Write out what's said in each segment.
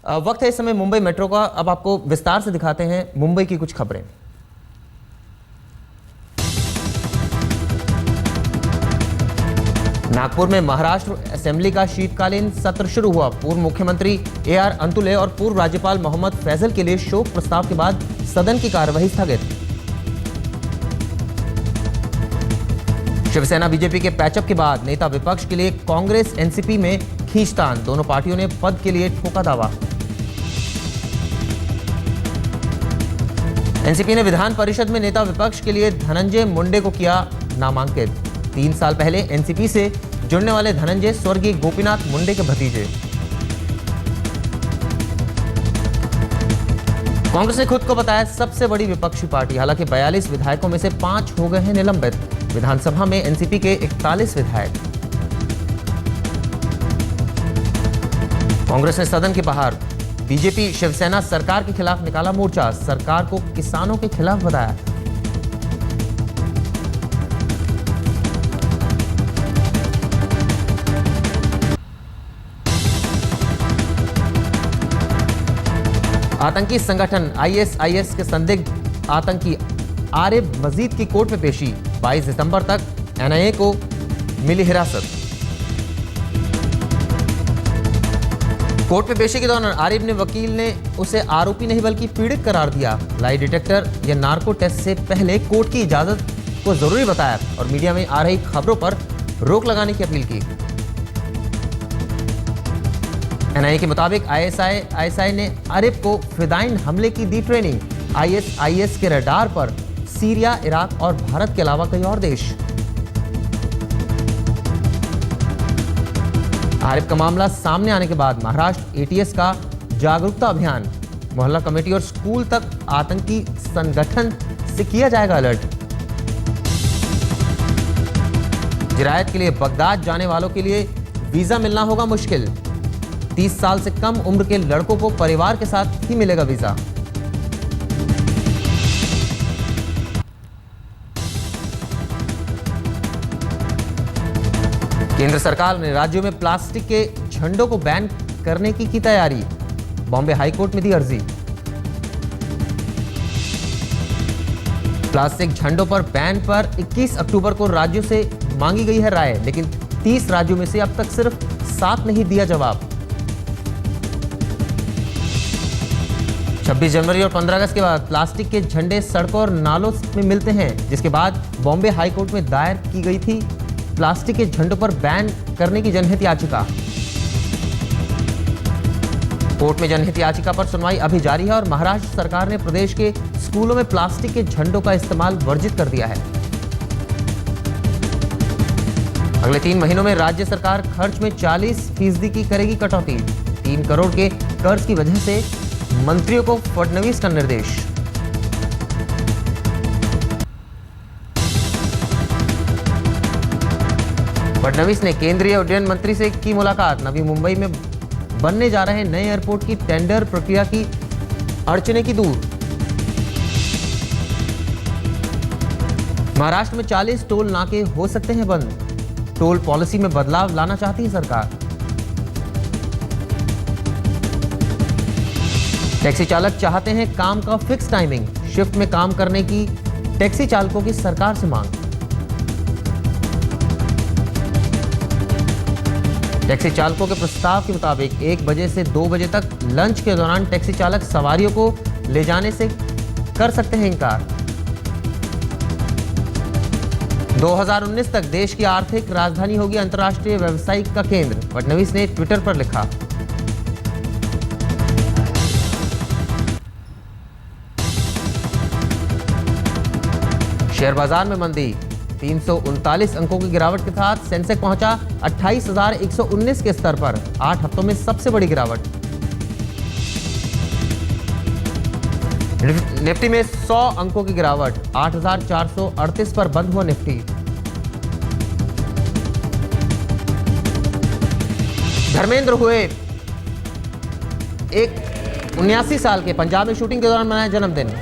वक्त है इस समय मुंबई मेट्रो का। अब आपको विस्तार से दिखाते हैं मुंबई की कुछ खबरें। नागपुर में महाराष्ट्र असेंबली का शीतकालीन सत्र शुरू हुआ। पूर्व मुख्यमंत्री AR अंतुले और पूर्व राज्यपाल मोहम्मद फैजल के लिए शोक प्रस्ताव के बाद सदन की कार्यवाही स्थगित। शिवसेना बीजेपी के पैचअप के बाद नेता विपक्ष के लिए कांग्रेस NCP में खींचतान। दोनों पार्टियों ने पद के लिए ठोका दावा। NCP ने विधान परिषद में नेता विपक्ष के लिए धनंजय मुंडे को किया नामांकित। 3 साल पहले NCP से जुड़ने वाले धनंजय स्वर्गीय गोपीनाथ मुंडे के भतीजे। कांग्रेस ने खुद को बताया सबसे बड़ी विपक्षी पार्टी। हालांकि 42 विधायकों में से 5 हो गए हैं निलंबित। विधानसभा में NCP के 41 विधायक। कांग्रेस ने सदन के बाहर बीजेपी शिवसेना सरकार के खिलाफ निकाला मोर्चा। सरकार को किसानों के खिलाफ बताया। आतंकी संगठन ISIS के संदिग्ध आतंकी आरिफ मजीद की कोर्ट में पेशी। 22 दिसंबर तक NIA को मिली हिरासत। कोर्ट में पेशी के दौरान आरिफ ने वकील ने उसे आरोपी नहीं बल्कि पीड़ित करार दिया। लाई डिटेक्टर या नार्को टेस्ट से पहले कोर्ट की इजाजत को जरूरी बताया और मीडिया में आ रही खबरों पर रोक लगाने की अपील की। NIA के मुताबिक ISI ने आरिफ को फिदाइन हमले की दी ट्रेनिंग। ISIS के रडार पर सीरिया, इराक और भारत के अलावा कई और देश। आरिफ का मामला सामने आने के बाद महाराष्ट्र ATS का जागरूकता अभियान। मोहल्ला कमेटी और स्कूल तक आतंकी संगठन से किया जाएगा अलर्ट। जिरायत के लिए बगदाद जाने वालों के लिए वीजा मिलना होगा मुश्किल। 30 साल से कम उम्र के लड़कों को परिवार के साथ ही मिलेगा वीजा। केंद्र सरकार ने राज्यों में प्लास्टिक के झंडों को बैन करने की तैयारी। बॉम्बे हाईकोर्ट में दी अर्जी। प्लास्टिक झंडों पर बैन पर 21 अक्टूबर को राज्यों से मांगी गई है राय, लेकिन 30 राज्यों में से अब तक सिर्फ 7 ने ही दिया जवाब। 26 जनवरी और 15 अगस्त के बाद प्लास्टिक के झंडे सड़कों और नालों में मिलते हैं, जिसके बाद बॉम्बे हाईकोर्ट में दायर की गई थी प्लास्टिक के झंडों पर बैन करने की जनहित याचिका। कोर्ट में जनहित याचिका पर सुनवाई अभी जारी है और महाराष्ट्र सरकार ने प्रदेश के स्कूलों में प्लास्टिक के झंडों का इस्तेमाल वर्जित कर दिया है। अगले 3 महीनों में राज्य सरकार खर्च में 40% की करेगी कटौती। 3 करोड़ के कर्ज की वजह से मंत्रियों को फडणवीस का निर्देश। फडणवीस ने केंद्रीय उड्डयन मंत्री से की मुलाकात। नवी मुंबई में बनने जा रहे नए एयरपोर्ट की टेंडर प्रक्रिया की अड़चनें की दूर। महाराष्ट्र में 40 टोल नाके हो सकते हैं बंद। टोल पॉलिसी में बदलाव लाना चाहती है सरकार। टैक्सी चालक चाहते हैं काम का फिक्स टाइमिंग। शिफ्ट में काम करने की टैक्सी चालकों की सरकार से मांग। टैक्सी चालकों के प्रस्ताव के मुताबिक 1 बजे से 2 बजे तक लंच के दौरान टैक्सी चालक सवारियों को ले जाने से कर सकते हैं इनकार। 2019 तक देश की आर्थिक राजधानी होगी अंतर्राष्ट्रीय व्यावसायिक का केंद्र, फडणवीस ने ट्विटर पर लिखा। शेयर बाजार में मंदी। 339 अंकों की गिरावट के साथ सेंसेक्स पहुंचा 28,119 के स्तर पर। 8 हफ्तों में सबसे बड़ी गिरावट। निफ्टी में 100 अंकों की गिरावट। 8,438 पर बंद हुआ निफ्टी। धर्मेंद्र हुए एक 79 साल के। पंजाब में शूटिंग के दौरान मनाया जन्मदिन।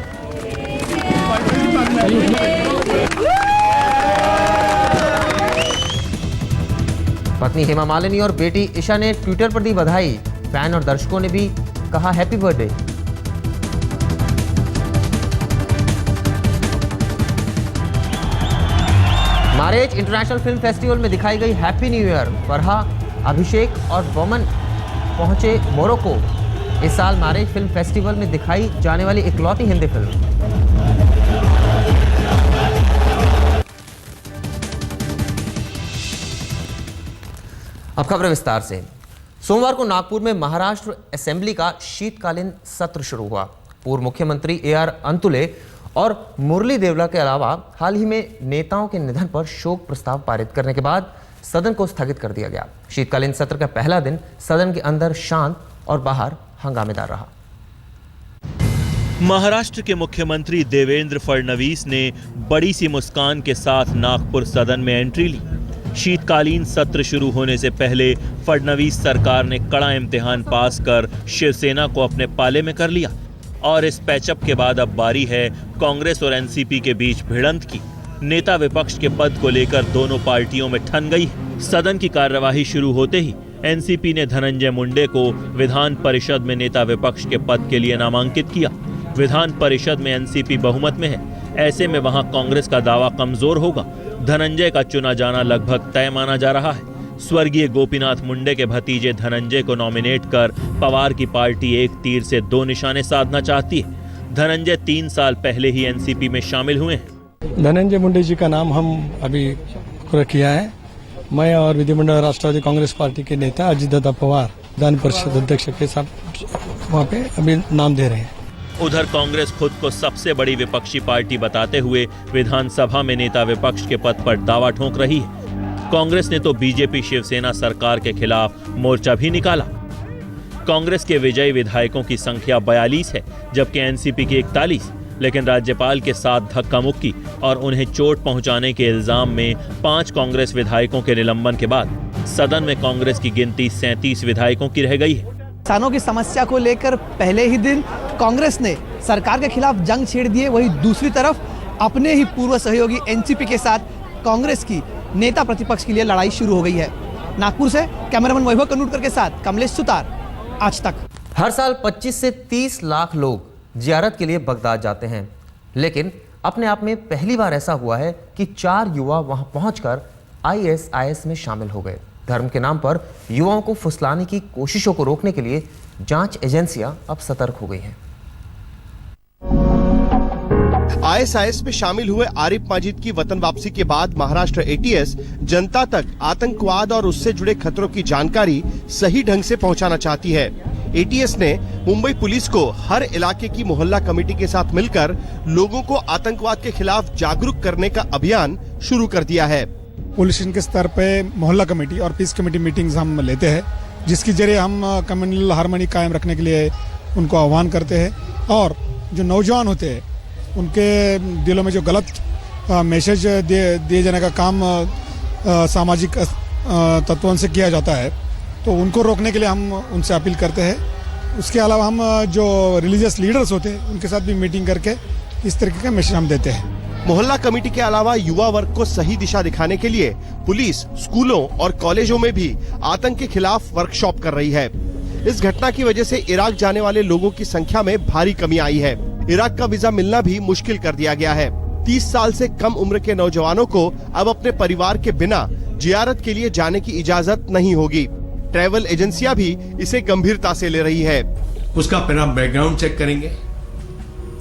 पत्नी हेमा मालिनी और बेटी ईशा ने ट्विटर पर दी बधाई। फैन और दर्शकों ने भी कहा happy birthday. Moretz international film festival में दिखाई गई हैप्पी न्यू ईयर। फरहा, अभिषेक और बोमन पहुंचे मोरक्को। इस साल मारेज फिल्म फेस्टिवल में दिखाई जाने वाली इकलौती हिंदी फिल्म। अब खबर विस्तार से। सोमवार को नागपुर में महाराष्ट्र असेंबली का शीतकालीन सत्र शुरू हुआ। पूर्व मुख्यमंत्री AR अंतुले और मुरली देवला के अलावा हाल ही में नेताओं के निधन पर शोक प्रस्ताव पारित करने के बाद सदन को स्थगित कर दिया गया। शीतकालीन सत्र का पहला दिन सदन के अंदर शांत और बाहर हंगामेदार रहा। महाराष्ट्र के मुख्यमंत्री देवेंद्र फडणवीस ने बड़ी सी मुस्कान के साथ नागपुर सदन में एंट्री ली। शीतकालीन सत्र शुरू होने से पहले फडणवीस सरकार ने कड़ा इम्तिहान पास कर शिवसेना को अपने पाले में कर लिया और इस पैचअप के बाद अब बारी है कांग्रेस और एनसीपी के बीच भिड़ंत की। नेता विपक्ष के पद को लेकर दोनों पार्टियों में ठन गई है। सदन की कार्यवाही शुरू होते ही एनसीपी ने धनंजय मुंडे को विधान परिषद में नेता विपक्ष के पद के लिए नामांकित किया। विधान परिषद में एनसीपी बहुमत में है, ऐसे में वहां कांग्रेस का दावा कमजोर होगा। धनंजय का चुना जाना लगभग तय माना जा रहा है। स्वर्गीय गोपीनाथ मुंडे के भतीजे धनंजय को नॉमिनेट कर पवार की पार्टी एक तीर से दो निशाने साधना चाहती है। धनंजय 3 साल पहले ही एनसीपी में शामिल हुए हैं। धनंजय मुंडे जी का नाम हम अभी किया है। मैं और विधिमंडल राष्ट्रवादी कांग्रेस पार्टी के नेता अजितदादा पवार विधान परिषद अध्यक्ष के साथ वहाँ पे अभी नाम दे रहे हैं। उधर कांग्रेस खुद को सबसे बड़ी विपक्षी पार्टी बताते हुए विधानसभा में नेता विपक्ष के पद पर दावा ठोक रही है। कांग्रेस ने तो बीजेपी शिवसेना सरकार के खिलाफ मोर्चा भी निकाला। कांग्रेस के विजयी विधायकों की संख्या 42 है, जबकि एनसीपी की 41। लेकिन राज्यपाल के साथ धक्का मुक्की और उन्हें चोट पहुंचाने के इल्जाम में 5 कांग्रेस विधायकों के निलंबन के बाद सदन में कांग्रेस की गिनती 37 विधायकों की रह गई है। किसानों की समस्या को लेकर पहले ही दिन कांग्रेस ने सरकार के खिलाफ जंग छेड़ दी है। वहीं दूसरी तरफ अपने ही पूर्व सहयोगी एनसीपी के साथ कांग्रेस की नेता प्रतिपक्ष के लिए लड़ाई शुरू हो गई है। नागपुर से कैमरामैन वैभव कनूरकर के साथ कमलेश सुतार, आज तक। हर साल 25 से 30 लाख लोग जियारत के लिए बगदाद जाते हैं, लेकिन अपने आप में पहली बार ऐसा हुआ है कि 4 युवा वहां पहुंचकर ISIS में शामिल हो गए। धर्म के नाम पर युवाओं को फुसलाने की कोशिशों को रोकने के लिए जांच एजेंसियां अब सतर्क हो गई हैं। ISIS में शामिल हुए आरिफ माजिद की वतन वापसी के बाद महाराष्ट्र ATS जनता तक आतंकवाद और उससे जुड़े खतरों की जानकारी सही ढंग से पहुंचाना चाहती है। ATS ने मुंबई पुलिस को हर इलाके की मोहल्ला कमेटी के साथ मिलकर लोगों को आतंकवाद के खिलाफ जागरूक करने का अभियान शुरू कर दिया है। पुलिस स्टेशन के स्तर पे मोहल्ला कमेटी और पीस कमेटी मीटिंग्स हम लेते हैं, जिसके जरिए हम कम्युनल हार्मनी कायम रखने के लिए उनको आह्वान करते हैं और जो नौजवान होते हैं उनके दिलों में जो गलत मैसेज दिए जाने का काम सामाजिक तत्वों से किया जाता है, तो उनको रोकने के लिए हम उनसे अपील करते हैं। उसके अलावा हम जो रिलीजियस लीडर्स होते हैं उनके साथ भी मीटिंग करके इस तरीके का मैसेज हम देते हैं। मोहल्ला कमेटी के अलावा युवा वर्ग को सही दिशा दिखाने के लिए पुलिस स्कूलों और कॉलेजों में भी आतंक के खिलाफ वर्कशॉप कर रही है। इस घटना की वजह से इराक जाने वाले लोगों की संख्या में भारी कमी आई है। इराक का वीजा मिलना भी मुश्किल कर दिया गया है। 30 साल से कम उम्र के नौजवानों को अब अपने परिवार के बिना जियारत के लिए जाने की इजाजत नहीं होगी। ट्रैवल एजेंसियां भी इसे गंभीरता से ले रही है। उसका पहला बैकग्राउंड चेक करेंगे,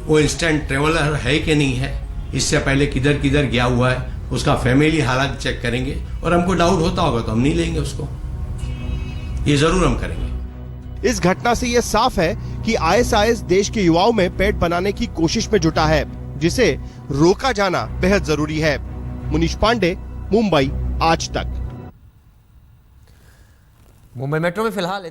वो इंस्टेंट ट्रेवलर है कि नहीं है, इससे पहले किधर किधर गया हुआ है, उसका फैमिली हालात चेक करेंगे और हमको डाउट होता होगा तो हम नहीं लेंगे उसको, ये जरूर हम करेंगे। इस घटना से ये साफ है कि ISIS देश के युवाओं में पेट बनाने की कोशिश में जुटा है, जिसे रोका जाना बेहद जरूरी है। मुनीश पांडे, मुंबई, आज तक। मुंबई मेट्रो में फिलहाल